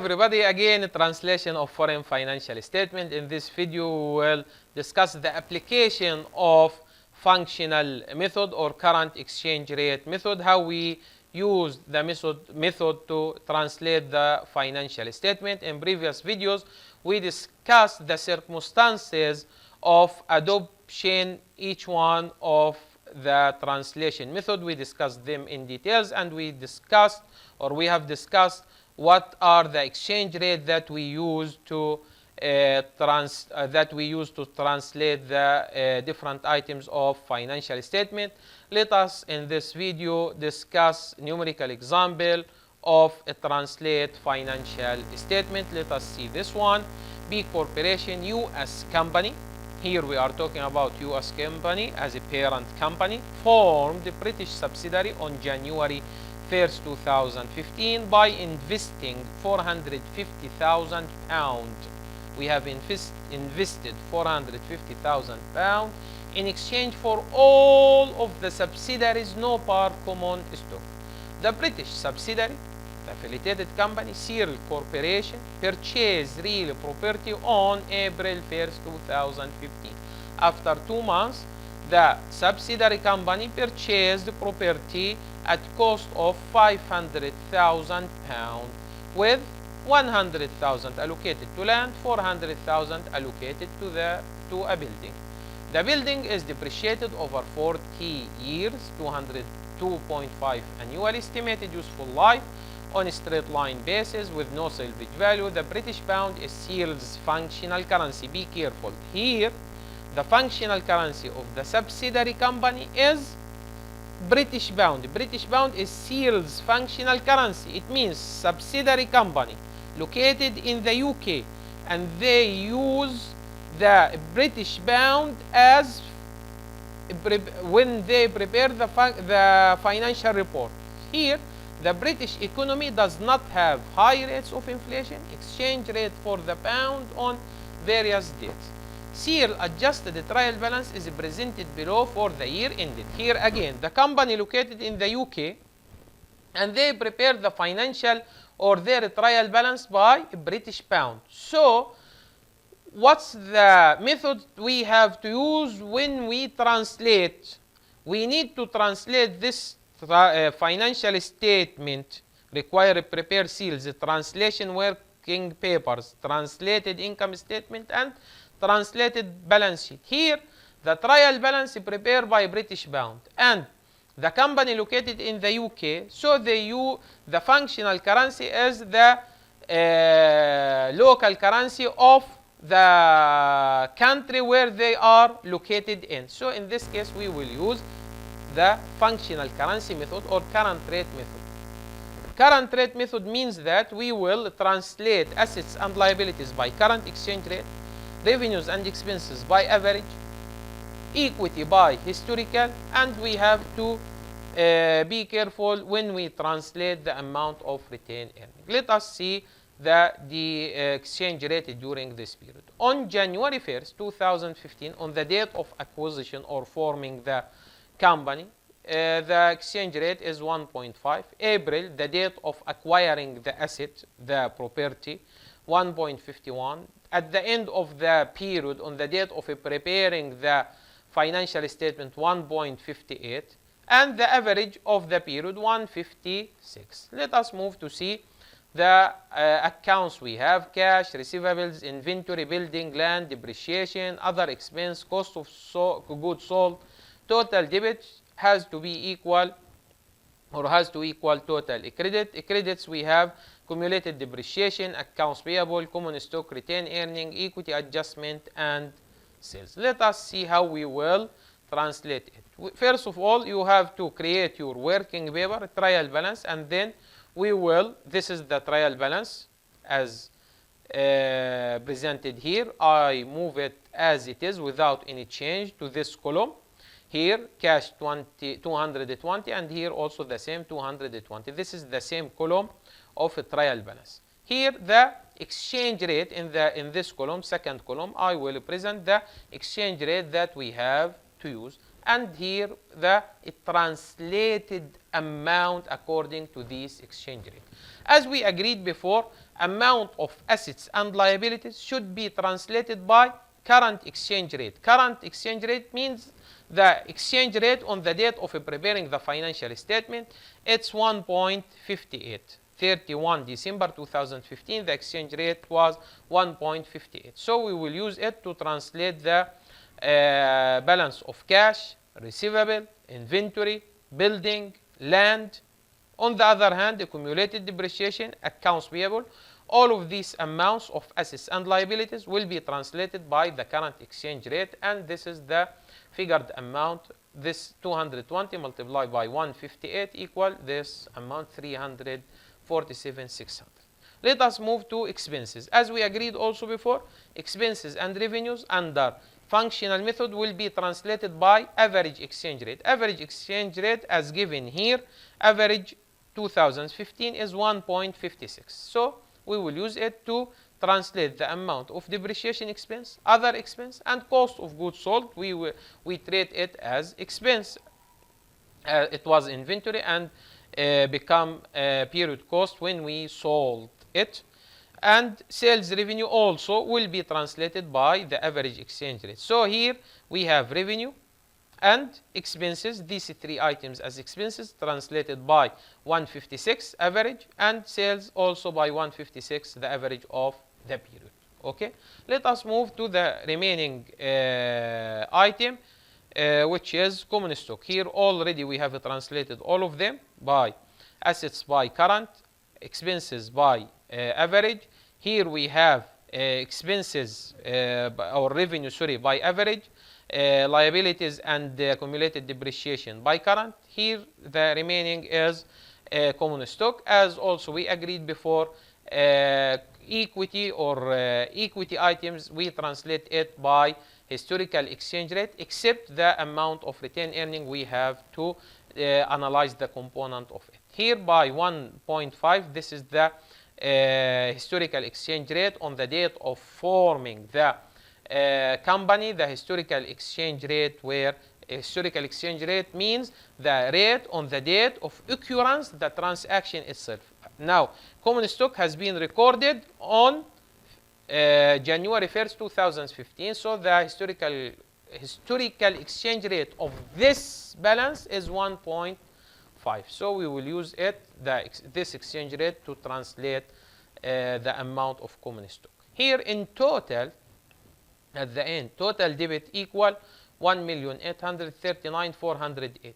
everybody, again translation of foreign financial statement. In this video we will discuss the application of functional method or current exchange rate method, how we use the method to translate the financial statement. In previous videos we discussed the circumstances of adoption each one of the translation method. We discussed them in details, and we have discussed what are the exchange rate that we use to translate the different items of financial statement. Let us in this video discuss numerical example of a translate financial statement. Let us see this one. B Corporation, U.S. company. Here we are talking about U.S. company as a parent company, formed a British subsidiary on January 1st, 2015 by investing £450,000. We have invested £450,000 in exchange for all of the subsidiaries, no par common stock. The British subsidiary, the affiliated company, Serial Corporation, purchased real property on April 1st, 2015. After 2 months, the subsidiary company purchased property at cost of £500,000 with 100,000 allocated to land, 400,000 allocated to a building. The building is depreciated over 40 years, 202.5 annual estimated useful life on a straight line basis with no salvage value. The British pound is Seal's functional currency. Be careful here. The functional currency of the subsidiary company is British pound. British pound is Seal's functional currency. It means subsidiary company located in the UK, and they use the British pound as when they prepare the financial report. Here, the British economy does not have high rates of inflation. Exchange rate for the pound on various dates. Seal adjusted trial balance is presented below for the year ended. Here again, the company located in the UK, and they prepare the financial or their trial balance by British pound. So, what's the method we have to use when we translate? We need to translate this financial statement, prepare seals, translation working papers, translated income statement, and translated balance sheet. Here, the trial balance prepared by British pound, and the company located in the UK, so they use the functional currency as the local currency of the country where they are located in. So in this case, we will use the functional currency method or current rate method. Current rate method means that we will translate assets and liabilities by current exchange rate, revenues and expenses by average, equity by historical, and we have to be careful when we translate the amount of retained earnings. Let us see the exchange rate during this period. On January 1st, 2015, on the date of acquisition or forming the company, the exchange rate is 1.5. April, the date of acquiring the asset, the property, 1.51. At the end of the period, on the date of preparing the financial statement, 1.58, and the average of the period, 156. Let us move to see the accounts we have: cash, receivables, inventory, building, land, depreciation, other expense, cost of goods sold. Total debit has to be equal or has to equal total credit. Credits we have cumulated depreciation, accounts payable, common stock, retained earning, equity adjustment, and sales. Let us see how we will translate it. First of all, you have to create your working paper, trial balance, and then we will, this is the trial balance as presented here. I move it as it is without any change to this column. Here, cash 220, and here also the same 220. This is the same column of a trial balance. Here, the exchange rate in this column, second column, I will present the exchange rate that we have to use. and here the translated amount according to this exchange rate. As we agreed before, amount of assets and liabilities should be translated by current exchange rate. Current exchange rate means the exchange rate on the date of preparing the financial statement. It's 1.58. 31 December 2015, the exchange rate was 1.58. So we will use it to translate the balance of cash, receivable, inventory, building, land. On the other hand, accumulated depreciation, accounts payable, all of these amounts of assets and liabilities will be translated by the current exchange rate, and this is the figured amount. This 220 multiplied by 158 equal this amount 347,600. Let us move to expenses. As we agreed also before, expenses and revenues under functional method will be translated by average exchange rate. Average exchange rate as given here, average 2015 is 1.56. So we will use it to translate the amount of depreciation expense, other expense, and cost of goods sold. We treat it as expense. It was inventory and become period cost when we sold it. And sales revenue also will be translated by the average exchange rate. So here we have revenue and expenses, these three items as expenses translated by 156 average, and sales also by 156, the average of the period. Okay, let us move to the remaining item, which is common stock. Here already we have translated all of them by assets by current, expenses by average. Here we have expenses or revenue, sorry, by average, liabilities and accumulated depreciation by current. Here the remaining is common stock. As also we agreed before, equity or equity items, we translate it by historical exchange rate, except the amount of retained earning we have to analyze the component of it. Here by 1.5, this is the historical exchange rate on the date of forming the company. The historical exchange rate, where historical exchange rate means the rate on the date of occurrence, the transaction itself. Now, common stock has been recorded on January 1st, 2015. So the historical exchange rate of this balance is 1.5. So we will use it, this exchange rate, to translate the amount of common stock. Here in total, at the end, total debit equal 1,839,480.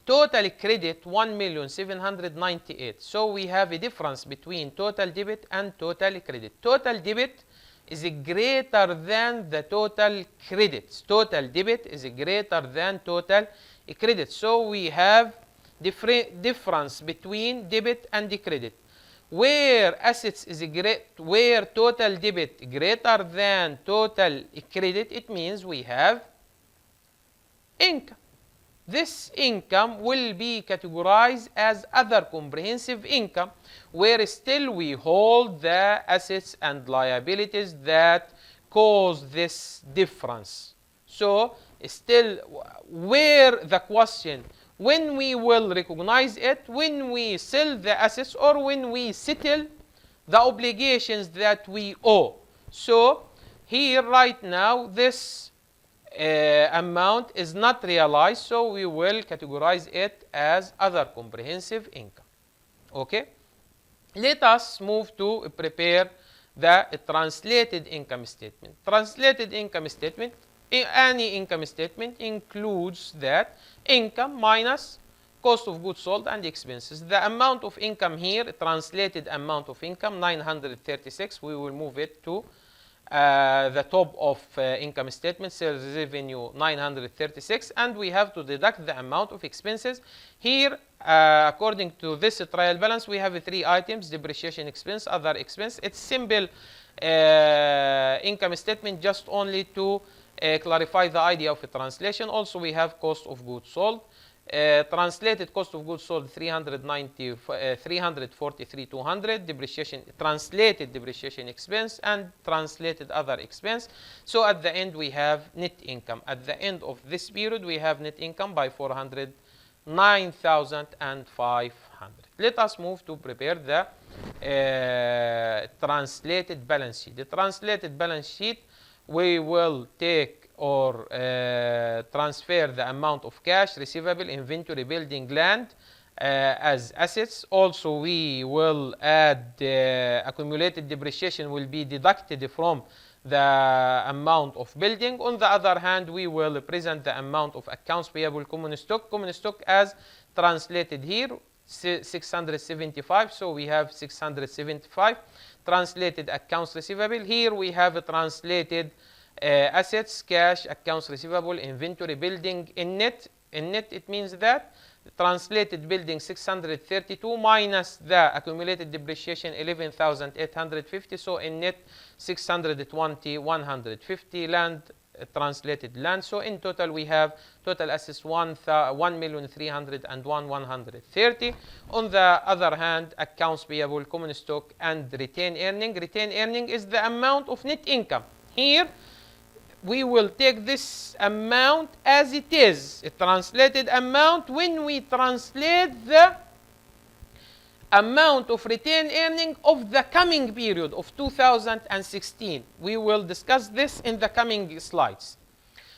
Total credit 1,798,000. So we have a difference between total debit and total credit. Total debit is greater than the total credits. Total debit is greater than total credit. So we have difference between debit and credit. Where assets is where total debit greater than total credit, it means we have income. This income will be categorized as other comprehensive income, where still we hold the assets and liabilities that cause this difference. So still, where the question, when we will recognize it, when we sell the assets or when we settle the obligations that we owe. So here right now this amount is not realized, so we will categorize it as other comprehensive income. Okay, let us move to prepare the translated income statement. Translated income statement, any income statement includes that income minus cost of goods sold and expenses. The amount of income here, translated amount of income, 936. We will move it to the top of income statement, sales revenue 936, and we have to deduct the amount of expenses. Here, according to this trial balance, we have three items: depreciation expense, other expense. It's simple income statement, just only to clarify the idea of a translation. Also, we have cost of goods sold. Translated cost of goods sold 343,200 depreciation, translated depreciation expense, and translated other expense. So at the end we have net income. At the end of this period we have net income by 409,500. Let us move to prepare the translated balance sheet. The translated balance sheet, we will take or transfer the amount of cash, receivable, inventory, building, land as assets. Also, we will add accumulated depreciation will be deducted from the amount of building. On the other hand, we will present the amount of accounts payable, common stock as translated here, 675. So we have 675 translated accounts receivable. Here we have a translated assets, cash, accounts receivable, inventory, building. In net it means that translated building 632 minus the accumulated depreciation 11,850. So in net 620, 150. Land, translated land. So in total we have total assets 1,301,130. On the other hand, accounts payable, common stock, and retained earning. Retained earning is the amount of net income. Here we will take this amount as it is, a translated amount. When we translate the amount of retained earning of the coming period of 2016. We will discuss this in the coming slides.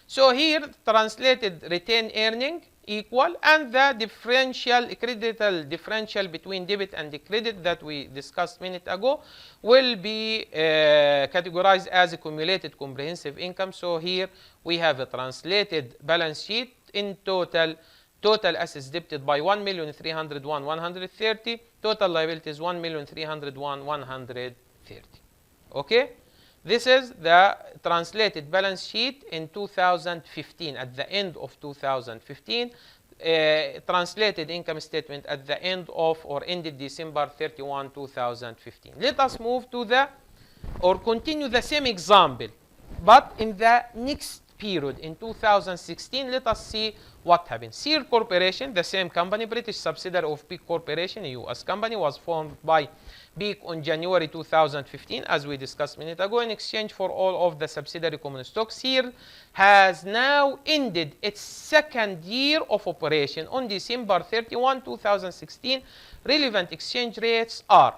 So here, translated retained earning equal, and the differential, critical differential between debit and the credit that we discussed a minute ago will be categorized as accumulated comprehensive income. So here we have a translated balance sheet. In total assets debited by 1,301,130. Total liabilities 1,301,130. Okay? This is the translated balance sheet in 2015, at the end of 2015. Translated income statement at the end of or ended December 31, 2015. Let us move to the, or continue the same example, but in the next period, in 2016. Let us see what happened. Sear Corporation, the same company, British subsidiary of Peak Corporation, a U.S. company, was formed by Peak on January 2015, as we discussed a minute ago. In exchange for all of the subsidiary common stock, Sear has now ended its second year of operation on December 31, 2016. Relevant exchange rates are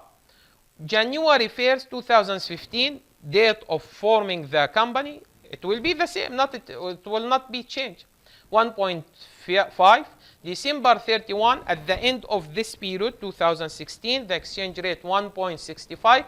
January 1st, 2015, date of forming the company. It will be the same, it will not be changed. 1.5. December 31, at the end of this period, 2016, the exchange rate 1.65.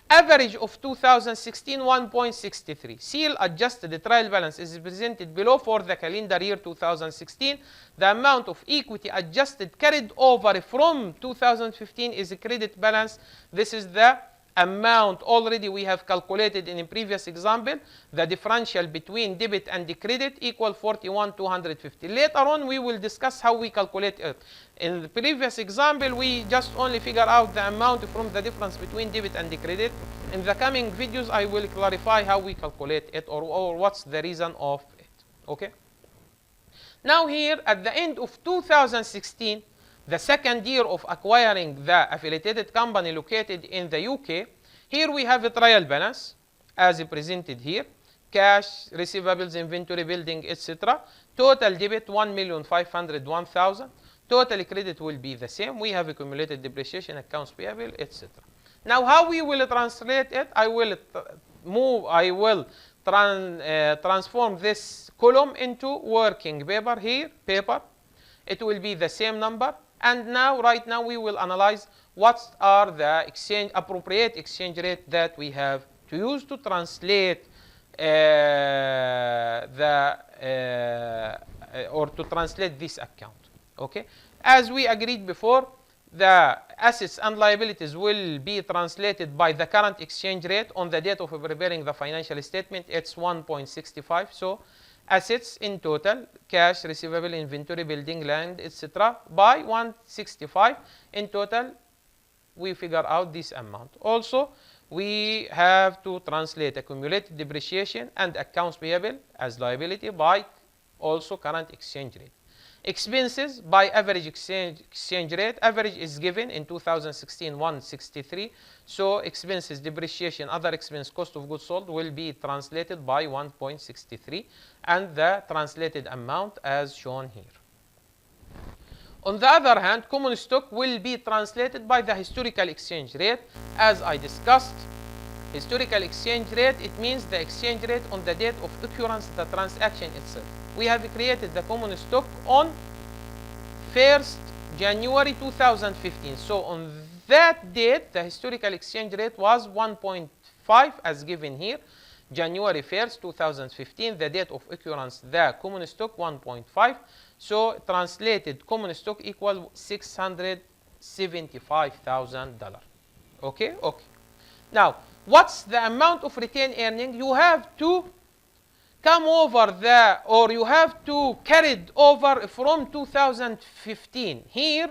Average of 2016, 1.63. Seal adjusted the trial balance is presented below for the calendar year 2016. The amount of equity adjusted carried over from 2015 is a credit balance. This is the amount already we have calculated in a previous example. The differential between debit and the credit equal 41,250. Later on we will discuss how we calculate it. In the previous example we just only figure out the amount from the difference between debit and the credit. In the coming videos I will clarify how we calculate it, or what's the reason of it. Okay? Now here at the end of 2016, the second year of acquiring the affiliated company located in the UK, here we have a trial balance as presented here. Cash, receivables, inventory, building, etc. Total debit 1,501,000. Total credit will be the same. We have accumulated depreciation, accounts payable, etc. Now how we will translate it? I will transform this column into working paper here, paper. It will be the same number. And now, right now, we will analyze what are the appropriate exchange rate that we have to use to translate or to translate this account. Okay, as we agreed before, the assets and liabilities will be translated by the current exchange rate on the date of preparing the financial statement. It's 1.65. So assets in total, cash, receivable, inventory, building, land, etc. by 165. In total, we figure out this amount. Also, we have to translate accumulated depreciation and accounts payable as liability by also current exchange rate. Expenses by average exchange rate. Average is given in 2016 163. So expenses, depreciation, other expense, cost of goods sold will be translated by 1.63 and the translated amount as shown here. On the other hand, common stock will be translated by the historical exchange rate. As I discussed, historical exchange rate, it means the exchange rate on the date of occurrence of the transaction itself. We have created the common stock on 1st January 2015. So on that date, the historical exchange rate was 1.5 as given here. January 1st, 2015, the date of occurrence, the common stock 1.5. So translated common stock equal $675,000. Okay? Okay. Now, what's the amount of retained earning? You have to come over the, or you have to carry it over from 2015. Here,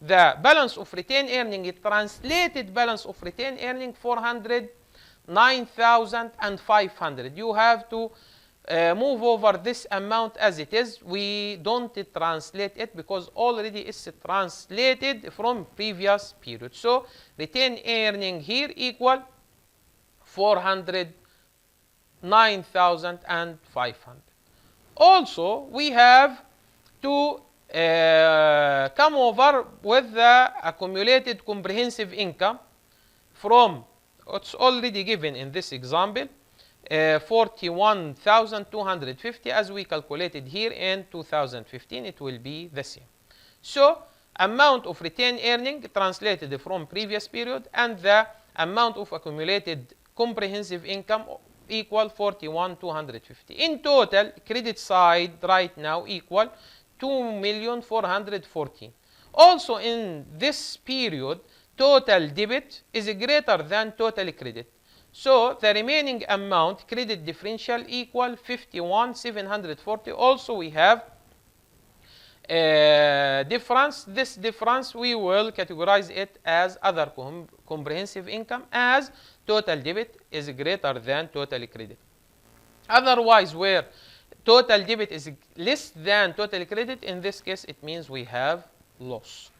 the balance of retained earning, it translated balance of retained earning 409,500. You have to move over this amount as it is. We don't translate it because already it's translated from previous period. So retained earning here equal 409,500. Also, we have to come over with the accumulated comprehensive income from, it's already given in this example, 41,250 as we calculated here in 2015. It will be the same. So amount of retained earning translated from previous period and the amount of accumulated comprehensive income equal 41,250. In total, credit side right now equal 2,414,000. Also in this period, total debit is greater than total credit. So the remaining amount, credit differential equal 51,740. Also we have difference. This difference we will categorize it as other comprehensive income, as total debit is greater than total credit. Otherwise, where total debit is less than total credit, in this case it means we have loss.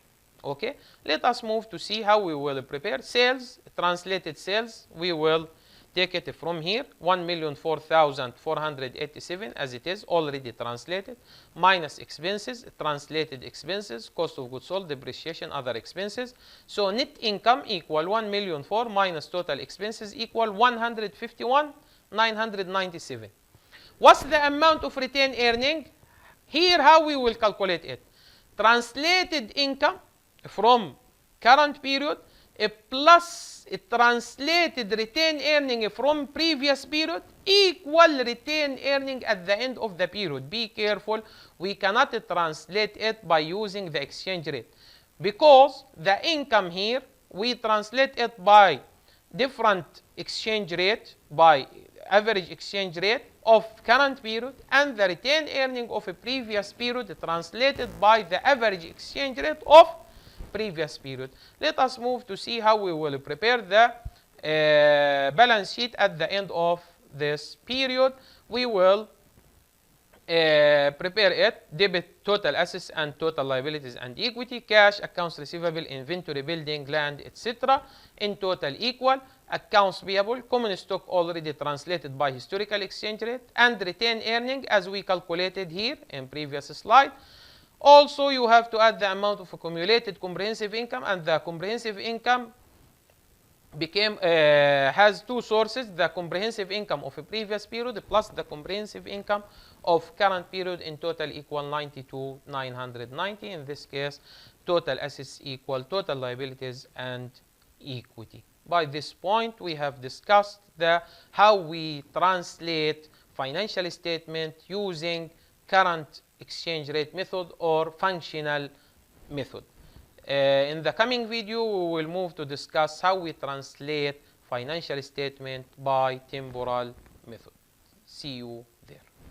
Okay, let us move to see how we will prepare sales. Translated sales, we will take it from here, 1,004,487 as it is already translated, minus expenses, translated expenses, cost of goods sold, depreciation, other expenses. So net income equal 1,004,000 minus total expenses equal 151,997. What's the amount of retained earning? Here how we will calculate it. Translated income from current period plus translated retained earning from previous period equal retained earning at the end of the period. Be careful, we cannot translate it by using the exchange rate because the income here we translate it by different exchange rate, by average exchange rate of current period, and the retained earning of a previous period translated by the average exchange rate of previous period. Let us move to see how we will prepare the balance sheet at the end of this period. We will prepare it, debit total assets and total liabilities and equity, cash, accounts receivable, inventory, building, land, etc. in total equal, accounts payable, common stock already translated by historical exchange rate, and retained earning as we calculated here in previous slide. Also, you have to add the amount of accumulated comprehensive income, and the comprehensive income has two sources, the comprehensive income of a previous period plus the comprehensive income of current period, in total equal 92,990. In this case, total assets equal total liabilities and equity. By this point, we have discussed how we translate financial statement using current exchange rate method or functional method. In the coming video, we will move to discuss how we translate financial statement by temporal method. See you